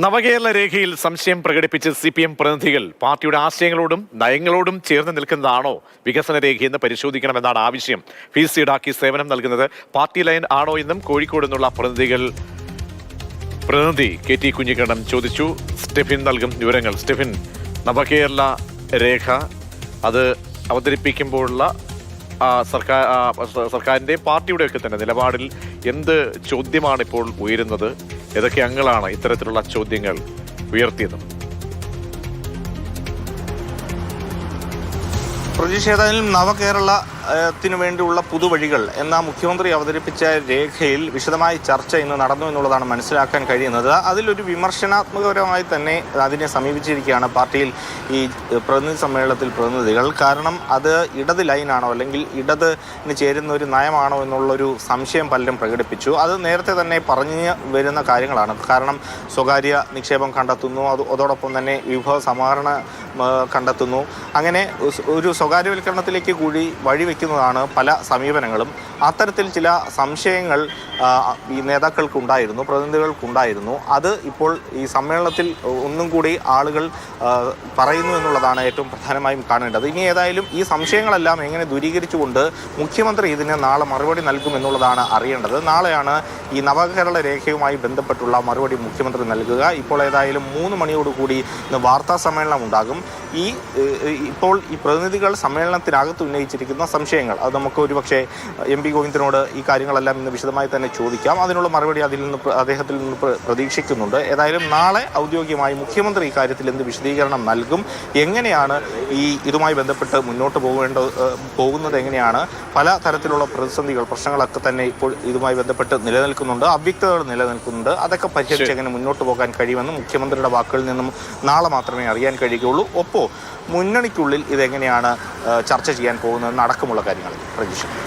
നവകേരള രേഖയിൽ സംശയം പ്രകടിപ്പിച്ച് CPM പ്രതിനിധികൾ പാർട്ടിയുടെ ആശയങ്ങളോടും നയങ്ങളോടും ചേർന്ന് നിൽക്കുന്നതാണോ വികസന രേഖയെന്ന് പരിശോധിക്കണമെന്നാണ് ആവശ്യം. ഫീസ് ഈടാക്കി സേവനം നൽകുന്നത് പാർട്ടി ലൈൻ ആണോ എന്നും കോഴിക്കോട് നിന്നുള്ള പ്രതിനിധി KT കുഞ്ഞിക്കണ്ണൻ ചോദിച്ചു. സ്റ്റെഫിൻ നൽകും വിവരങ്ങൾ. സ്റ്റെഫിൻ, നവകേരള രേഖ അത് അവതരിപ്പിക്കുമ്പോഴുള്ള സർക്കാരിന്റെ പാർട്ടിയുടെ ഒക്കെ തന്നെ നിലപാടിൽ എന്ത് ചോദ്യമാണ് ഇപ്പോൾ ഉയരുന്നത്? ഏതൊക്കെ അംഗങ്ങളാണ് ഇത്തരത്തിലുള്ള ചോദ്യങ്ങൾ ഉയർത്തിയത്? പ്രതിഷേധത്തിൽ നവകേരളത്തിന് വേണ്ടിയുള്ള പുതുവഴികൾ എന്ന മുഖ്യമന്ത്രി അവതരിപ്പിച്ച രേഖയിൽ വിശദമായ ചർച്ച ഇന്ന് നടന്നു എന്നുള്ളതാണ് മനസ്സിലാക്കാൻ കഴിയുന്നത്. അതിലൊരു വിമർശനാത്മകപരമായി തന്നെ അതിനെ സമീപിച്ചിരിക്കുകയാണ് പാർട്ടിയിൽ ഈ പ്രതിനിധി സമ്മേളനത്തിൽ പ്രതിനിധികൾ. കാരണം അത് ഇടത് ലൈനാണോ അല്ലെങ്കിൽ ഇടതിന് ചേരുന്ന ഒരു നയമാണോ എന്നുള്ളൊരു സംശയം പലരും പ്രകടിപ്പിച്ചു. അത് നേരത്തെ തന്നെ പറഞ്ഞു വരുന്ന കാര്യങ്ങളാണ്. കാരണം സ്വകാര്യ നിക്ഷേപം കണ്ടെത്തുന്നു, അതോടൊപ്പം തന്നെ വിഭവ സമാഹരണം കണ്ടെത്തുന്നു. അങ്ങനെ ഒരു സ്വകാര്യവൽക്കരണത്തിലേക്ക് കൂടി വഴിവെക്കുന്നതാണ് പല സമീപനങ്ങളും. അത്തരത്തിൽ ചില സംശയങ്ങൾ ഈ നേതാക്കൾക്കുണ്ടായിരുന്നു, പ്രതിനിധികൾക്കുണ്ടായിരുന്നു. അത് ഇപ്പോൾ ഈ സമ്മേളനത്തിൽ ഒന്നും കൂടി ആളുകൾ പറയുന്നു എന്നുള്ളതാണ് ഏറ്റവും പ്രധാനമായും കാണേണ്ടത്. ഇനി ഏതായാലും ഈ സംശയങ്ങളെല്ലാം എങ്ങനെ ദൂരീകരിച്ചുകൊണ്ട് മുഖ്യമന്ത്രി ഇതിന് നാളെ മറുപടി നൽകുമെന്നുള്ളതാണ് അറിയേണ്ടത്. നാളെയാണ് ഈ നവകേരള രേഖയുമായി ബന്ധപ്പെട്ടുള്ള മറുപടി മുഖ്യമന്ത്രി നൽകുക. ഇപ്പോൾ ഏതായാലും 3 മണിയോടുകൂടി ഇന്ന് വാർത്താ സമ്മേളനം ഉണ്ടാകും. ഇപ്പോൾ ഈ പ്രതിനിധികൾ സമ്മേളനത്തിനകത്ത് ഉന്നയിച്ചിരിക്കുന്ന സംശയങ്ങൾ അത് നമുക്ക് ഒരുപക്ഷെ MP ഗോവിന്ദനോട് ഈ കാര്യങ്ങളെല്ലാം ഇന്ന് വിശദമായി തന്നെ ചോദിക്കാം. അതിനുള്ള മറുപടി അദ്ദേഹത്തിൽ നിന്ന് പ്രതീക്ഷിക്കുന്നുണ്ട്. ഏതായാലും നാളെ ഔദ്യോഗികമായി മുഖ്യമന്ത്രി ഈ കാര്യത്തിൽ എന്ത് വിശദീകരണം നൽകും, എങ്ങനെയാണ് ഇതുമായി ബന്ധപ്പെട്ട് മുന്നോട്ട് പോകുന്നത്, എങ്ങനെയാണ് പല തരത്തിലുള്ള പ്രതിസന്ധികൾ പ്രശ്നങ്ങളൊക്കെ തന്നെ ഇപ്പോൾ ഇതുമായി ബന്ധപ്പെട്ട് നിലനിൽക്കുന്നുണ്ട്, അവ്യക്തതകൾ നിലനിൽക്കുന്നുണ്ട്. അതൊക്കെ പരിഹരിച്ച് എങ്ങനെ മുന്നോട്ട് പോകാൻ കഴിയുമെന്ന് മുഖ്യമന്ത്രിയുടെ വാക്കുകളിൽ നിന്നും നാളെ മാത്രമേ അറിയാൻ കഴിയുകയുള്ളൂ. ഒപ്പം മുന്നണിക്കുള്ളിൽ ഇതെങ്ങനെയാണ് ചർച്ച ചെയ്യാൻ പോകുന്നതെന്ന് അടക്കമുള്ള കാര്യങ്ങൾ പ്രതീക്ഷിക്കുന്നു.